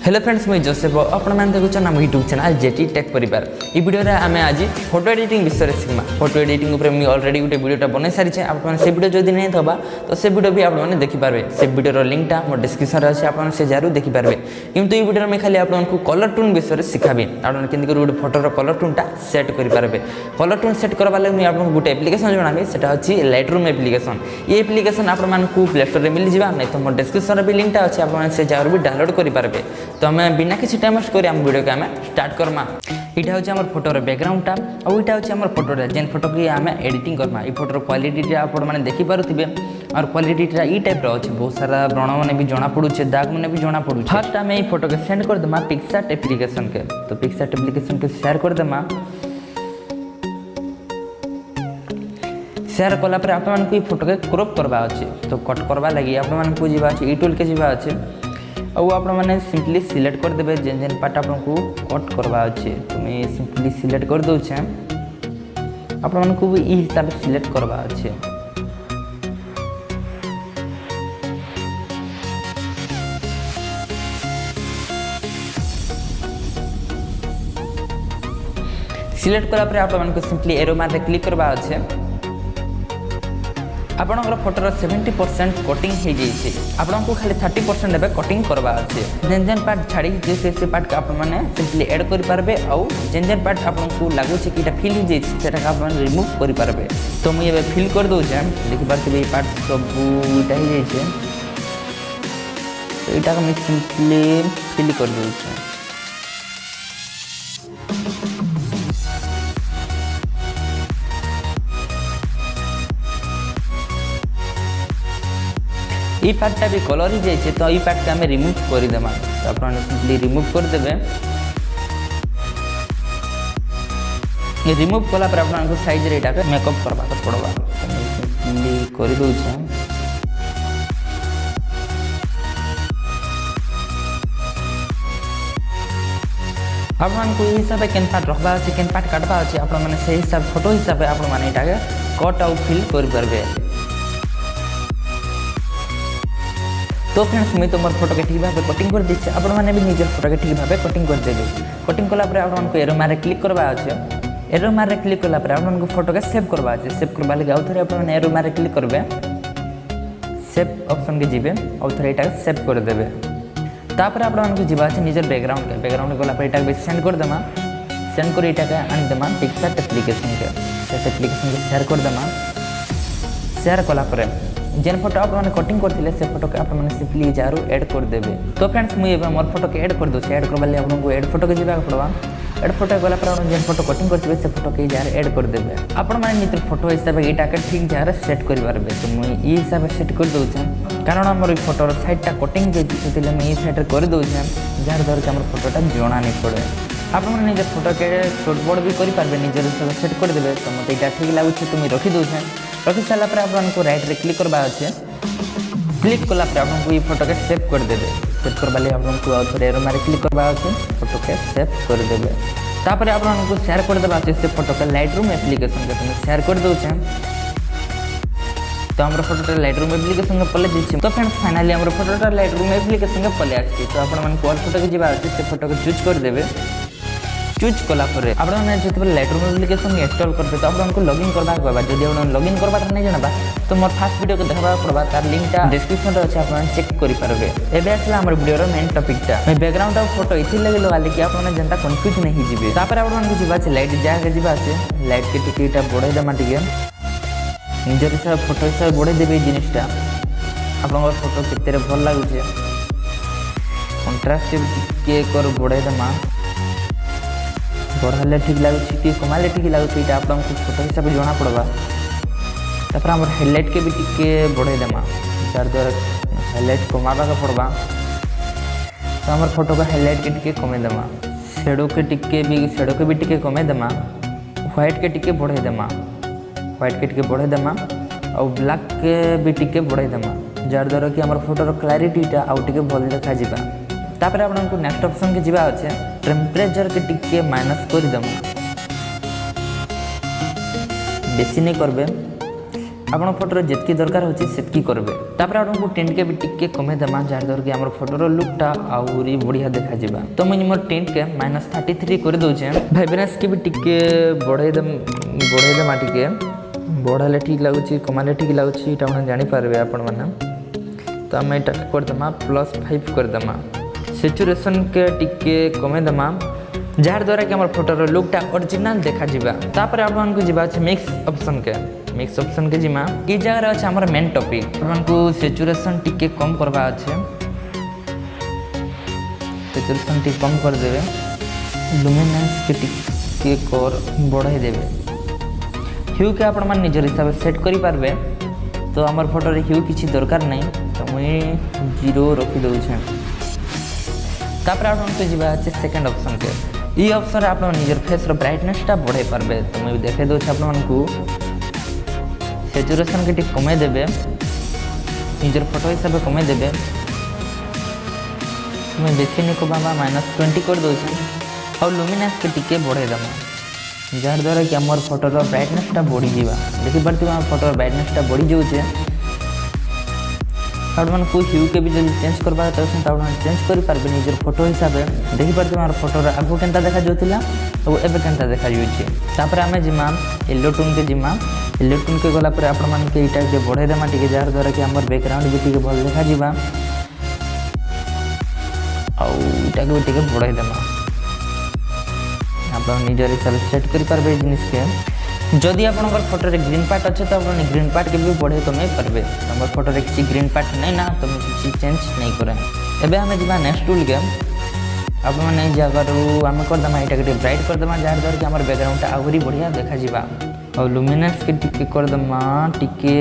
Hello friends मुझे Joseph आपण मैंने देखुन आम यूट्यूब चैनल जेटी टेक परिवार। ये वीडियो रे आमे आज फोटो एडिटिंग विषय सीखमा। फोटो एडिटिंग ऊपर मुझे ऑलरेडी गोटे वीडियोटा बन सारी आपने से वीडियो जदि नहीं थबा तो से वीडियो भी आपने देखिपारे। से वीडियो लिंकटा मो डिस्क्रिप्शन रे अच्छे आपन से जरूर देखिपारे। किंतु ये वीडियो में खाली आपको कलर टून विषय सिखाबी आपन केंदी गोटे फोटोर कलर टूनटा सेट करि पारबे। कलर टून सेट करबा लागि मुझे आपको गोटे एप्लिकेशन जणाबी सेटा अछि लाइटरूम एप्लिकेशन। ये एप्लिकेशन आपन मानकु प्ले स्टोर रे मिल जिबा नहीं तो मो डिस्क्रिप्शन रे भी लिंकटा अछि आपन से जरूर भी डाउनलोड करि पारबे। तो हमें बिना किसी टाइम वेस्ट करी वीडियो के आम स्टार्ट करमा। यहाँ हूँ आम फोटोर बैकग्राउंडटा और यहाँ हूँ आम फोटोटा जेन फोटो की आम एडिटिंग करमा। ये फोटोर क्वालिटी आपने देखिपे और क्वालिटीटा ई टाइप अच्छे बहुत सारा व्रण मैंने भी जना पड़े दाग मैंने भी जना पड़ू। फर्स्ट आम ये फोटो के सेंड कर देमा पिक्सआर्ट एप्लिकेशन के। तो पिक्सआर्ट एप्लिकेशन के शेयर कर देमा। शेयर कलापर आप फोटो के क्रॉप करवा अच्छे तो कट करवा लगी आपको जीवा अच्छे ई टूल के जीवा अच्छे और आप सिंपली सिलेक्ट कर देबे जेन जेन पार्ट आपको कट करवा अच्छे। तो मैं सिंपली सिलेक्ट कर दूचे आपको भी ई हिसाब से सिलेक्ट करवा अच्छे। सिलेक्ट कला आपको सिंपली एरो मार्क क्लिक करवा अच्छे। आपणकर फोटोर 70% कटिंग हो जाइए आपको खाली 30% एवं कटिंग करवा अच्छे। जेन जेन पार्ट छाड़ी से पार्ट को आपने सिंपली एड करेंगे और जेन जेन पार्ट आपको लगुच कि फिल हो जाए आप रिमूव करेंगे। तो मुझे फिल कर दूचे देखिए पार्ट सब इटा हो जाए तो यहाँ मुझे सिंपली फिल कर दूचे। ये पार्टा भी कलर ही जाइए तो ये पार्ट के आम रिमूव करदेमा। तो आप सिंपली रिमूव करदे। रिमूव कलापर आपको साइज रे यहाँ मेकअप करवा पड़वा। सिंपली कर दूचे आपको ये हिसाब से केन पार्ट रखा अच्छे केन पार्ट काटवा अच्छे आपने से हिसाब फोटो हिसाब से आपने कट आउ फिल करेंगे। तो फ्रेंड्स मुझे तो मोर फोटो के ठीक भाव कटिंग कर दीचे आपने भी निज फोटो के ठीक भाव कटिंग कर देवे। कटिंग कलापर आपको एरो मारे क्लिक करवा अच्छे। एरो मारे क्लिक कलापर आपको फोटो के सेव करवा अच्छे। सेव करवा लगे आउ थे आपने एरो मारे क्लिक करेंगे सेव ऑप्शन के जीवे आउ थे यहाँ सेव करदे। तापर आपको जीवा अच्छे निजर बैकग्राउंड गलापर यहाँ सेंड कर देमा। सेंड कर यहाँ आनीदेमा पिक्सआर्ट एप्लिकेशन के एप्लिकेशन के शेयर कर देमा। शेयर कलापर जेन फोटो आपने कटिंग करते से फोटो के आपने सिंपली जार एड कर देवे। तो फ्रेंड्स मुझे मोर फोटो के एड कर दूसरी एड करवा आपको एड फोटो के जावा पड़वा। एड फोटो गलापर जेन फोटो कटिंग करते से फोटो के जार एड कर देवे। आपने निज फोटो हिसाब से यहाँ ठीक जगह सेट करेंगे। तो मुझे ये हिसाब से सेट कर दूचे कारण आम फोटोर साइडटा कटिंग जाइए मुझे साइड कर दूचे जार द्वारा कि आम फोटोटा जना नहीं पड़े। आपने निज फोटो के छोट बड़ भी करेंगे निजर हिसाब से सेट करदे। तो मतलब यहाँ ठीक लगुच तो मुझे रखी दूचे। रखी सारापर आपको राइट रे क्लिक करवा अच्छे। क्लिक कलापर आपको ये फोटो के सेव करदे। सेव करवा आपको आउ थे एरो मारे क्लिक करवा अच्छे फोटो के सेव करदे। तापर आपको शेयर करदे अच्छे से फोटो के लाइटरूम एप्लिकेशन के शेयर कर दूचे। तो हमारे फोटोटा लाइटरूम एप्लिकेशन के पले दीजिए। तो फ्रेंड्स फाइनली हमारे फोटोटा लाइटरूम एप्लिकेशन के पले आसी। तो आपको और फोटो के जीवा अच्छे से फोटो के चूज करदे। चूज कलापर आपने जो लाइटरूम एप्लिकेशन इंस्टॉल करते तो आपको लॉगिन करवा कहवा। जब आप लॉगिन करवा नहीं जानवा तो मोर फास्ट वीडियो को देखा पड़वा तार लिंकटा डिस्क्रिप्शन अच्छे आप चेक करेंगे। एवं आसला आम वीडियो मेन टॉपिकटा मैं बैकग्राउंड और फोटो इसी लगे लगाली कि आपने जनता कन्फ्यूज नहीं जी। तापर आपको जीवा लाइट जगह जीवा अच्छे लाइट के टिके बढ़े देमा टे निजर हिसाब फोटो हिसाब बढ़े देवे जिनटा आप फोटो केते भल लगुचे कंट्रास्ट टिके कर बढ़े देमा बढ़ाले ठीक लगुच कि कमाले ठीक लगुच यहाँ आपको फोटो हिसाब से जना पड़वा। तापर आम हेडलाइट के भी टिके बढ़े देमा जार द्वारा हेडलाइट कमावा का पड़वा। तो आम फोटो का हेडलाइट के टिके कमे देमा। शेडो के भी टिके कमे देमा। व्हाइट के टिके बढ़े देमा। व्हाइट के टिके बढ़े देमा और ब्लैक के भी टिके बढ़े देमा जार द्वारा कि आम फोटोर क्लारिटीटा आउ टिके भल देखा जावा। तापर आपको नेक्स्ट ऑप्शन के जीवा अच्छे टेम्परेचर के टिके माइनस कर देमा बेसी नहीं करबे आपण फोटोर जितकी दरकार होची सेतकी करबे तापर आपनको टेंट के भी टिके कमे देमा जार दर के हमर फोटोर लुकटा आउरी बढ़िया देखा जिबा तो मुई मोर टेंट के -33 कर दउछे वाइब्रेंस के भी टिके बढ़े देमा टिके बढ़ाले ठीक लागुची कमाले ठीक लागुची एटा मन जानि पारबे आपण माने तो हम एटा कर देमा +5 कर देमा सैचुरेशन के टिके कमे देमा जार द्वारा कि हमर फोटोर लुकटा ओरिजिनल देखा जिबा तापर आपन को जिबा छै मिक्स ऑप्शन के जिमा ई जगह अच्छे हमर मेन टॉपिक आपन को सैचुरेशन टिके कम करबा अच्छे सैचुरेशन टिके कम कर देबे लुमिनेंस के टिके कर बढ़ाई देबे ह्यू के आपण मान निजर हिसाब से सेट करि पारबे तो हमर फोटो रे ह्यू किछि दरकार नै तो मुई 0 रखि दउ छै तापर आपन को जिबा अच्छे सेकंड ऑप्शन के ई ऑप्शन रे आपण निजर फेस रो ब्राइटनेस टा बढ़ाई पारबे तो मुई देखे दउ छै आपण मान को सैचुरेशन के टिक कमे देबे निजर फोटो हिसाब से कमे देबे मैं बेसी नहीं को बाबा -20 कर दउ छी और लुमिनेंस के टिके बढ़ाई दमा जार द्वारा कि हमर फोटो रो ब्राइटनेस टा बढ़ी जीवा देखि परती हमर फोटो रो ब्राइटनेस टा बढ़ी जाउ छे और मन को ह्यू के भी जल्दी चेंज करबा त अपन ताउन चेंज करि पारबे निजर फोटो हिसाब से देखि परती हमर फोटो रो आगो केनता देखा जोतिला और एबे केनता देखा जोइ छे तापर हमें जिमा येलो टोन के जिमा येलो टोन के गला पर आपण मान के इटा जे बढ़ाई देमा टिके जार द्वारा कि हमर बैकग्राउंड भी टिके भल देखा जिबा और इटा के टिके बढ़ाई देमा आप निजर हिसाब से सेट करि पारबे जिनिस के जदि आपनकर फोटो रे ग्रीन पार्ट अच्छे तो अपन ग्रीन पार्ट के भी बढ़े कमे पारबे हमर फोटो रे किछि ग्रीन पार्ट नै ना तो मैं किछि चेंज नै करे एबे हमें जिबा नेक्स्ट टूल के अब माने जगह हम कर दमा इटा के ब्राइट कर दमा जार दर के हमर बैकग्राउंड टा आहुरी बढ़िया देखा जिबा और लुमिनेंस के टिके कर दमा टिके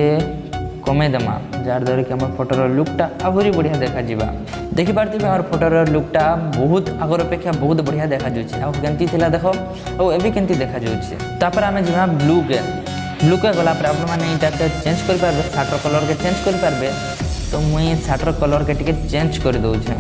कमे दमा जार दर के हमर फोटो रो लुकटा आहुरी बढ़िया देखा जिबा देखि पारती हमर फोटो रो लुकटा बहुत आगर अपेक्षा बहुत बढ़िया देखा जोछि आ केंती थिला देखो और एबी केंती देखा जोछि तापर हमें जिमा ब्लू के गला पर आप माने इटा के चेंज कर पारबे शाटर कलर के चेंज कर पारबे तो मुई शाटर कलर के टिके चेंज कर दउ छै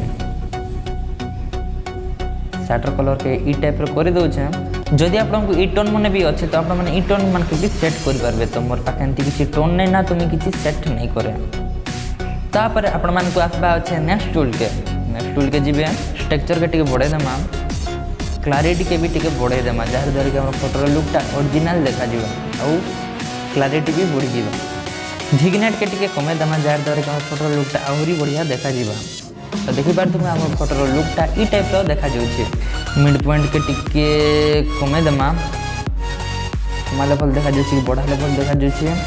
शाटर कलर के ई टाइप रो कर दउ छै जदि आपन को ई टोन मने भी अच्छे तो आपन माने ई टोन मन के भी सेट कर पारबे तो मोर पाकेंती किछि टोन नै ना तो मैं किछि सेट नै करे तापर आपण मान को आसबा अच्छे नेक्स्ट टूल के जिबे टेक्सचर के टिके बढ़े देमा क्लैरिटी के भी टिके बढ़े देमा जार दर के हमर फोटो रो लुकटा ओरिजिनल देखा जिबा और क्लैरिटी भी बढ़ी जिबा झिगनेट के टिके कमे देमा जार दर के हमर फोटो रो लुकटा आहुरी बढ़िया देखा जिबा तो देखि पार तुम हमर फोटो रो लुकटा ई टाइप रो देखा जाउ छै मिड पॉइंट के टिके कमे देमा कमा लेवल देखा जाउ छै बड़ा लेवल देखा जाउ छै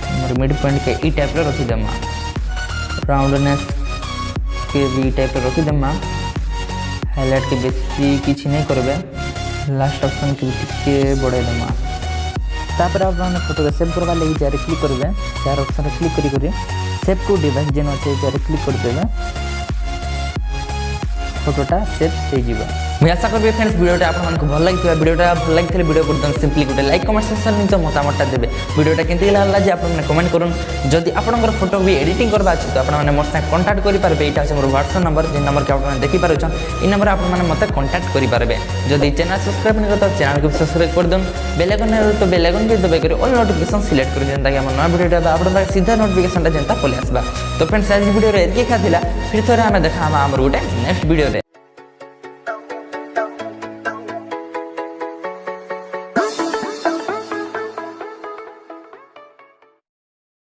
हमर मिड पॉइंट के ई टाइप रो रखि देमा राउंडनेस के भी टाइप रो रखि देमा हाईलाइट के बेसी किछि नै करबे लास्ट ऑप्शन के टिके बढ़ाई देमा तापर आपन फोटो के सेव करबा लागि जारे क्लिक करबे चार ऑप्शन रे क्लिक करी सेव टू डिवाइस जेन अच्छे जारे क्लिक कर देबे फोटोटा सेव हो जिबा मैं आशा करबे फ्रेंड्स वीडियोटा आपन मन को भल लागिथि वीडियोटा भल लागिथि वीडियो को एकदम सिंपली गोटे लाइक कमेंट सेक्शन में मतामतटा देबे वीडियोटा केनति लागला जे आपन माने कमेंट करूँ जदि आपनकर फोटो भी एडिटिंग करबा अछि तो आपन माने मोर से कांटेक्ट करि पारबे एटा छै मोर व्हाट्सएप नंबर जे नंबर के आपन देखि पारो छन ई नंबर आपन माने मते कांटेक्ट करि पारबे जदि चैनल सब्सक्राइब नै करत चैनल को सब्सक्राइब कर दन बेल आइकन नै तो बेल आइकन भी दबाइ करी ऑल नोटिफिकेशन सिलेक्ट कर देन ताकि हमर नया वीडियो आपन तक सीधा नोटिफिकेशन ता जनता पले आसबा तो फ्रेंड्स आज वीडियो रे एके खाथिला फिर थोड़ा हमें देखा हमर गोटे नेक्स्ट वीडियो रे।